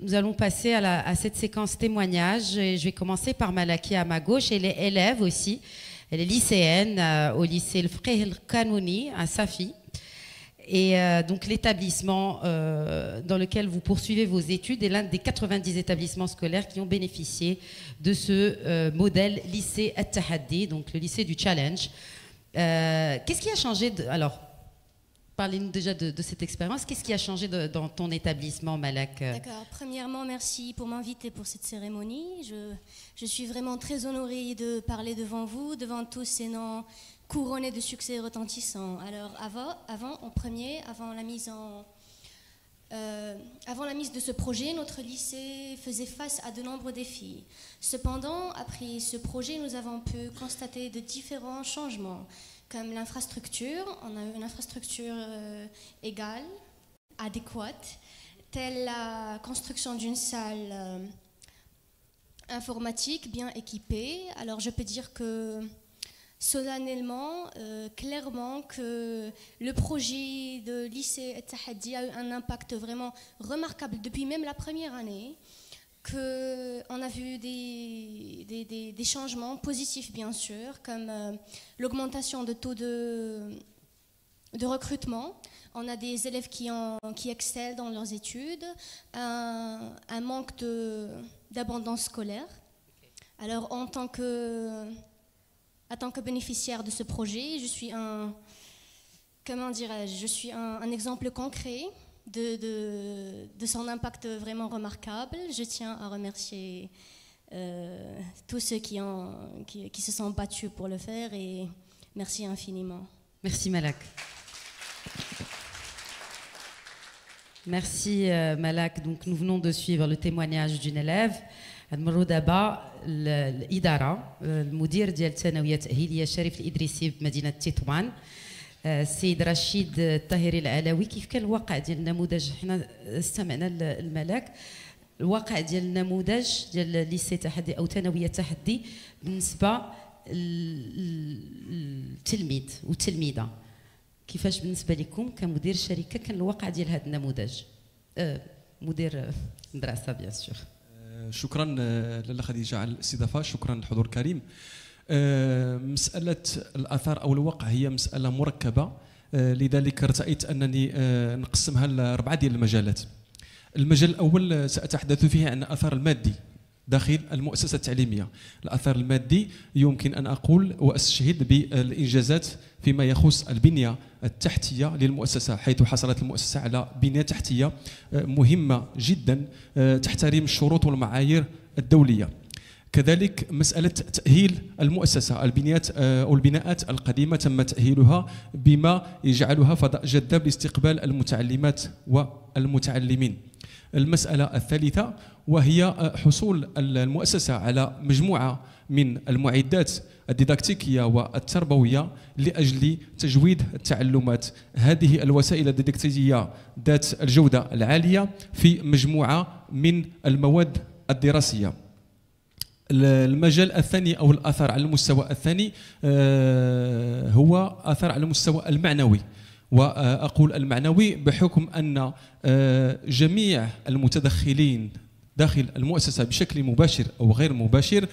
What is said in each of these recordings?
nous allons passer à cette séquence témoignage. Et je vais commencer par Malaki à ma gauche. Elle est élève aussi. Elle est lycéenne au lycée El Fiqh El Kanouni à Safi. Et donc l'établissement dans lequel vous poursuivez vos études est l'un des 90 établissements scolaires qui ont bénéficié de ce modèle lycée At-Tahaddi, donc le lycée du challenge. Qu'est-ce qui a changé alors, parlez-nous déjà de cette expérience. Qu'est-ce qui a changé dans ton établissement, Malak? D'accord. Premièrement, merci pour m'inviter pour cette cérémonie. Je suis vraiment très honorée de parler devant vous, devant tous ces noms couronnés de succès retentissants. Alors, avant la mise de ce projet, notre lycée faisait face à de nombreux défis. Cependant, après ce projet, nous avons pu constater de différents changements, comme l'infrastructure. On a une infrastructure égale, adéquate, telle la construction d'une salle informatique bien équipée. Alors, je peux dire que solennellement, clairement, que le projet de lycée At-Tahaddi a eu un impact vraiment remarquable depuis même la première année, qu'on a vu des changements positifs bien sûr, comme l'augmentation de taux de recrutement. On a des élèves qui excellent dans leurs études, un manque d'abondance scolaire. Alors en tant que bénéficiaire de ce projet, je suis un exemple concret de son impact vraiment remarquable. Je tiens à remercier tous ceux qui se sont battus pour le faire et merci infiniment. Merci Malak. Merci Malak. Donc nous venons de suivre le témoignage d'une élève. نمروا دابا الاداره المدير ديال الثانويه التاهيليه الشريف الادريسي بمدينه تطوان السيد رشيد الطاهري العلوي. كيف كان الواقع ديال النموذج؟ حنا استمعنا الملاك الواقع ديال النموذج ديال ليسي تحدي او ثانويه تحدي بالنسبه للتلميذ والتلميذه. كيفاش بالنسبه لكم كمدير الشركه كان الواقع ديال هذا النموذج؟ مدير المدرسه بيان سور. شكرا لاله خديجه على الاستضافه، شكرا للحضور الكريم. مساله الاثار او الواقع هي مساله مركبه، لذلك ارتأيت انني نقسمها لاربعه ديال المجالات. المجال الاول ساتحدث فيه عن الاثار المادي داخل المؤسسه التعليميه. الاثار المادي يمكن ان اقول واستشهد بالانجازات فيما يخص البنيه التحتيه للمؤسسه، حيث حصلت المؤسسه على بنيه تحتيه مهمه جدا تحترم الشروط والمعايير الدوليه. كذلك مساله تاهيل المؤسسه، البنيات او البناءات القديمه تم تاهيلها بما يجعلها فضاء جذاب لاستقبال المتعلمات والمتعلمين. المساله الثالثه وهي حصول المؤسسه على مجموعه من المعدات الديداكتيكيه والتربويه لاجل تجويد التعلمات. هذه الوسائل الديداكتيكيه ذات الجوده العاليه في مجموعه من المواد الدراسيه. المجال الثاني او الاثر على المستوى الثاني هو اثر على المستوى المعنوي، واقول المعنوي بحكم ان جميع المتدخلين داخل المؤسسة بشكل مباشر أو غير مباشر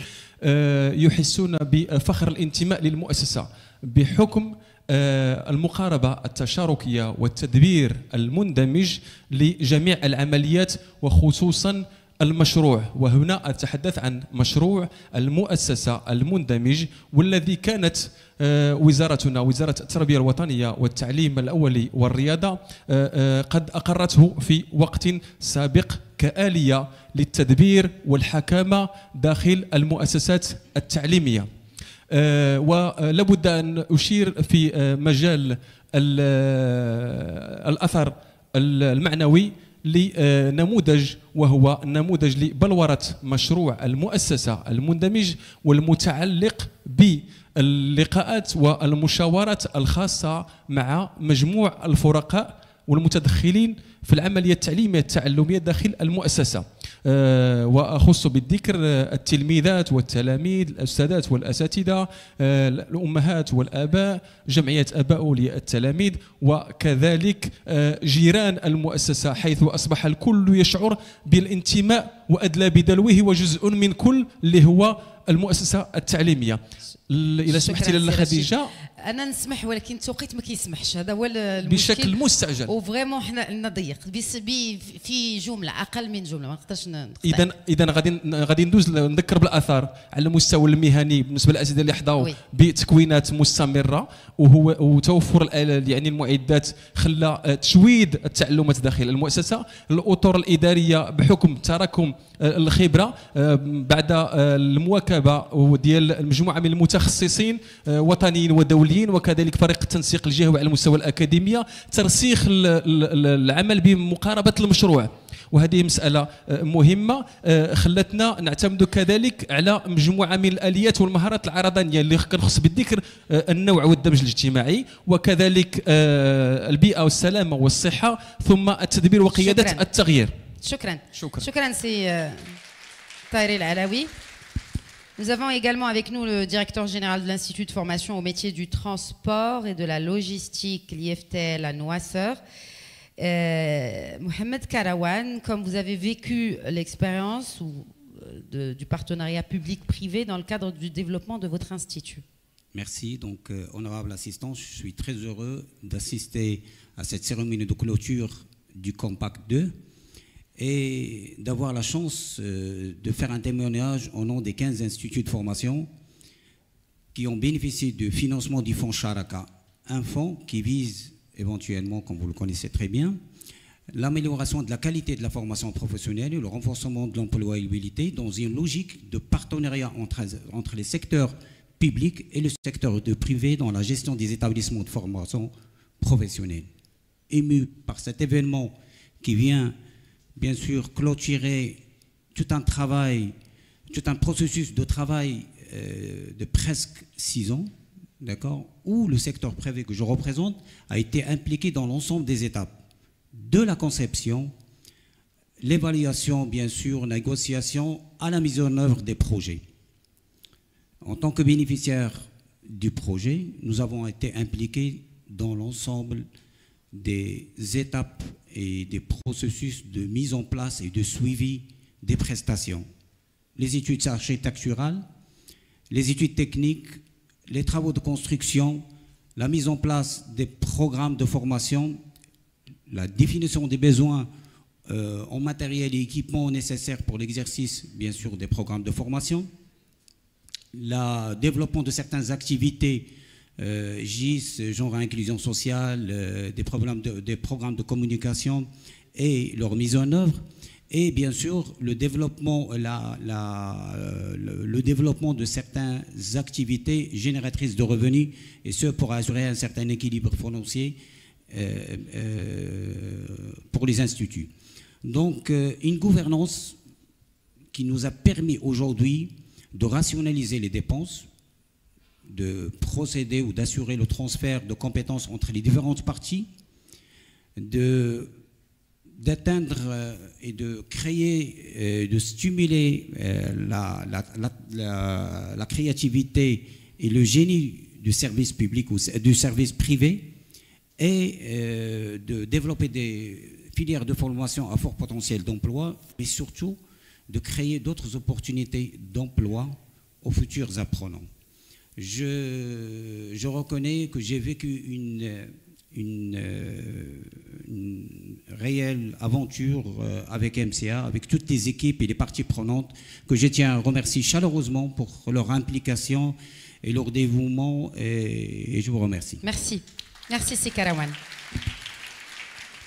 يحسون بفخر الانتماء للمؤسسة بحكم المقاربة التشاركية والتدبير المندمج لجميع العمليات وخصوصا المشروع. وهنا أتحدث عن مشروع المؤسسة المندمج، والذي كانت وزارتنا وزارة التربية الوطنية والتعليم الأولي والرياضة قد أقرته في وقت سابق كآلية للتدبير والحكامة داخل المؤسسات التعليمية. ولابد أن أشير في مجال الأثر المعنوي لنموذج، وهو نموذج لبلورة مشروع المؤسسة المندمج والمتعلق باللقاءات والمشاورات الخاصة مع مجموع الفرقاء والمتدخلين في العملية التعليمية التعلمية داخل المؤسسة. وأخص بالذكر التلميذات والتلاميذ، الأستاذات والأساتذة، الأمهات والآباء، جمعية آباء أولياء التلاميذ، وكذلك جيران المؤسسة، حيث أصبح الكل يشعر بالانتماء وأدلى بدلوه وجزء من كل اللي هو المؤسسة التعليمية. إذا سمحتي لي خديجة، انا نسمح ولكن التوقيت ما كيسمحش، هذا هو المشكل بشكل مستعجل وفريمون حنا نضيق في جمله اقل من جمله ما نقدرش اذا غادي ندوز نذكر بالاثار على المستوى المهني بالنسبه للاساتذه اللي حظاوا بتكوينات مستمره، وتوفر يعني المعدات خلى تشويد التعلمات داخل المؤسسه، الاطر الاداريه بحكم تراكم الخبره بعد المواكبه ديال المجموعه من المتخصصين وطنيين ودوليين، وكذلك فريق التنسيق الجهوي على مستوى الأكاديمية، ترسيخ العمل بمقاربة المشروع، وهذه مسألة مهمة خلتنا نعتمد كذلك على مجموعة من الآليات والمهارات العرضانية اللي كنخص بالذكر النوع والدمج الاجتماعي، وكذلك البيئة والسلامة والصحة، ثم التدبير وقيادة التغيير. شكرا سي طاهر العلاوي. Nous avons également avec nous le directeur général de l'Institut de formation au métier du transport et de la logistique, l'IFTL à Noisseur. Mohamed Karawan, comme vous avez vécu l'expérience du partenariat public-privé dans le cadre du développement de votre institut. Merci. Donc, honorable assistant, je suis très heureux d'assister à cette cérémonie de clôture du Compact 2. Et d'avoir la chance de faire un témoignage au nom des 15 instituts de formation qui ont bénéficié du financement du fonds Sharaka, un fonds qui vise éventuellement, comme vous le connaissez très bien, l'amélioration de la qualité de la formation professionnelle et le renforcement de l'employabilité dans une logique de partenariat entre les secteurs publics et le secteur privé dans la gestion des établissements de formation professionnelle. Ému par cet événement qui vient bien sûr clôturer tout un travail, tout un processus de travail de presque 6 ans, d'accord, où le secteur privé que je représente a été impliqué dans l'ensemble des étapes, de la conception, l'évaluation, bien sûr, négociation, à la mise en œuvre des projets. En tant que bénéficiaire du projet, nous avons été impliqués dans l'ensemble des étapes et des processus de mise en place et de suivi des prestations. Les études architecturales, les études techniques, les travaux de construction, la mise en place des programmes de formation, la définition des besoins en matériel et équipement nécessaires pour l'exercice, bien sûr, des programmes de formation, le développement de certaines activités GIS, genre inclusion sociale, des programmes de communication et leur mise en œuvre, et bien sûr le développement, le développement de certaines activités génératrices de revenus, et ce pour assurer un certain équilibre financier pour les instituts. Donc une gouvernance qui nous a permis aujourd'hui de rationaliser les dépenses, de procéder ou d'assurer le transfert de compétences entre les différentes parties, d'atteindre et de créer, de stimuler la créativité et le génie du service public ou du service privé, et de développer des filières de formation à fort potentiel d'emploi, mais surtout de créer d'autres opportunités d'emploi aux futurs apprenants. Je reconnais que j'ai vécu une réelle aventure avec MCA, avec toutes les équipes et les parties prenantes, que je tiens à remercier chaleureusement pour leur implication et leur dévouement, et je vous remercie. Merci. Merci, c'est Karawan.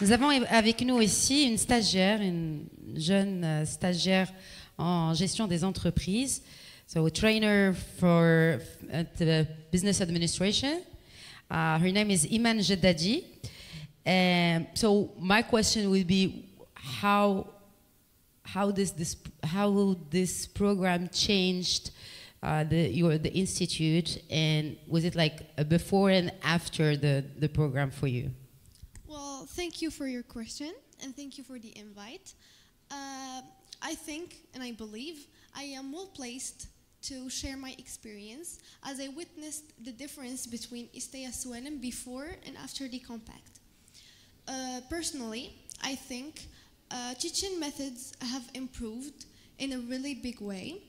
Nous avons avec nous aussi une stagiaire, une jeune stagiaire en gestion des entreprises. So a trainer for the business administration. Her name is Iman Jeddadi. So my question would be, how this program changed the institute, and was it like a before and after the program for you? Well, thank you for your question, and thank you for the invite. I think and I believe I am well placed to share my experience as I witnessed the difference between Istaya Swelem before and after the compact. Personally, I think teaching methods have improved in a really big way.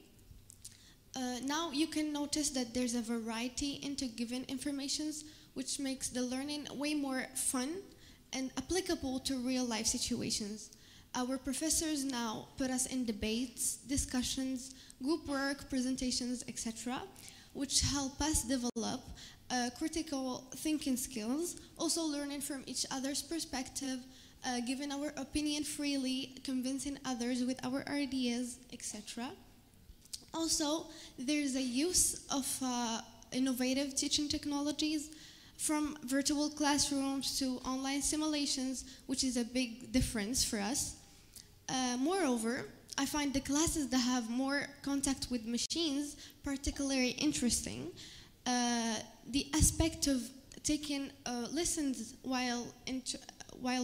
Now you can notice that there's a variety into given informations, which makes the learning way more fun and applicable to real life situations. Our professors now put us in debates, discussions, group work, presentations, etc., which help us develop critical thinking skills, also learning from each other's perspective, giving our opinion freely, convincing others with our ideas, etc. Also, there's a use of innovative teaching technologies, from virtual classrooms to online simulations, which is a big difference for us. Moreover, I find the classes that have more contact with machines particularly interesting. The aspect of taking lessons while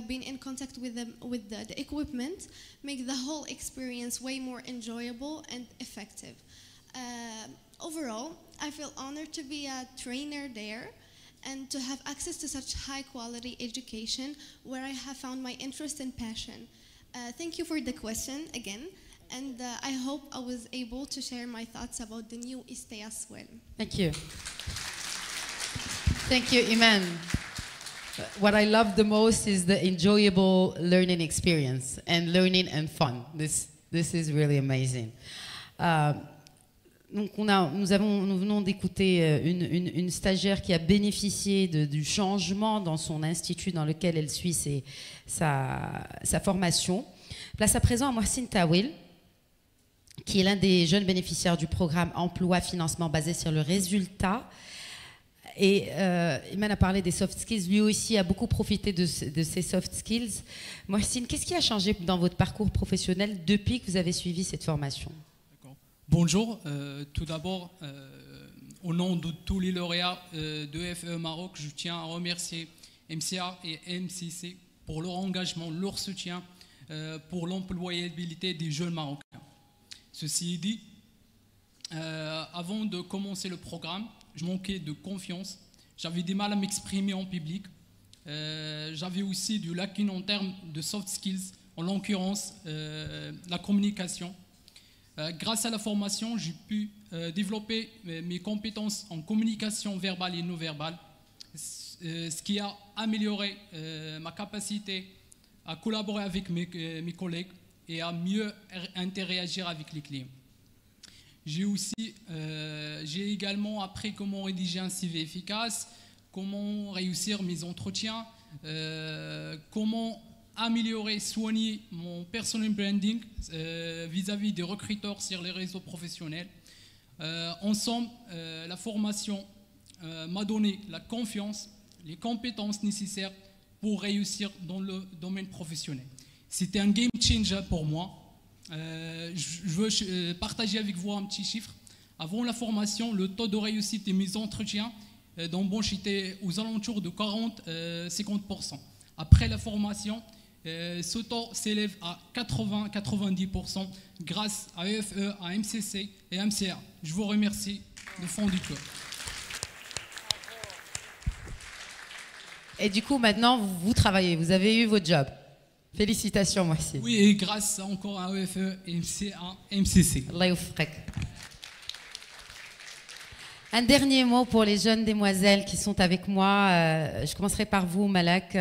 being in contact with the equipment make the whole experience way more enjoyable and effective. Overall, I feel honored to be a trainer there and to have access to such high quality education where I have found my interest and passion. Thank you for the question again, and I hope I was able to share my thoughts about the new Istaya Swelem. Thank you. Thank you, Iman. What I love the most is the enjoyable learning experience and learning and fun. This is really amazing. Donc nous venons d'écouter une stagiaire qui a bénéficié du changement dans son institut dans lequel elle suit sa formation. Place à présent à Mohsin Tawil, qui est l'un des jeunes bénéficiaires du programme Emploi Financement basé sur le résultat. Et Iman a parlé des soft skills, lui aussi a beaucoup profité de ces soft skills. Mohsin, qu'est-ce qui a changé dans votre parcours professionnel depuis que vous avez suivi cette formation? Bonjour, tout d'abord, au nom de tous les lauréats de FE Maroc, je tiens à remercier MCA et MCC pour leur engagement, leur soutien pour l'employabilité des jeunes Marocains. Ceci dit, avant de commencer le programme, je manquais de confiance, j'avais du mal à m'exprimer en public, j'avais aussi du lacune en termes de soft skills, en l'occurrence la communication. Grâce à la formation, j'ai pu développer mes compétences en communication verbale et non verbale, ce qui a amélioré ma capacité à collaborer avec mes collègues et à mieux interagir avec les clients. J'ai également appris comment rédiger un CV efficace, comment réussir mes entretiens, comment améliorer, soigner mon personal branding vis-à-vis des recruteurs sur les réseaux professionnels. Ensemble, la formation m'a donné la confiance, les compétences nécessaires pour réussir dans le domaine professionnel. C'était un game changer pour moi. Je veux partager avec vous un petit chiffre. Avant la formation, le taux de réussite de mes entretiens d'embauche était aux alentours de 40-50%. Après la formation, ce taux s'élève à 80-90% grâce à EFE, à MCC et à MCA. Je vous remercie du fond du cœur. Et du coup, maintenant, vous travaillez, vous avez eu votre job. Félicitations, moi aussi. Oui, et grâce encore à EFE et MCA, MCC. Allah youfrek. Un dernier mot pour les jeunes demoiselles qui sont avec moi. Je commencerai par vous, Malak.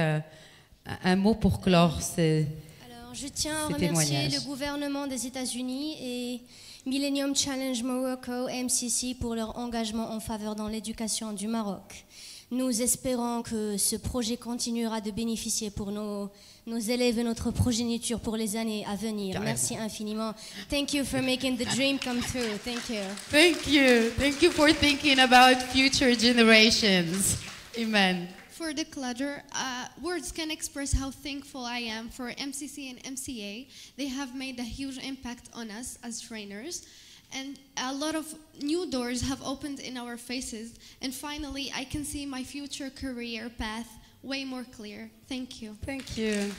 Un mot pour clore Alors, je tiens à remercier le gouvernement des États-Unis et Millennium Challenge Morocco, MCC, pour leur engagement en faveur dans l'éducation du Maroc. Nous espérons que ce projet continuera de bénéficier pour nos élèves et notre progéniture pour les années à venir. Merci infiniment. Thank you for making the dream come true. Thank you. Thank you. Thank you for thinking about future generations. Amen. For the clutter, words can express how thankful I am for MCC and MCA. They have made a huge impact on us as trainers. And a lot of new doors have opened in our faces. And finally, I can see my future career path way more clear. Thank you. Thank you.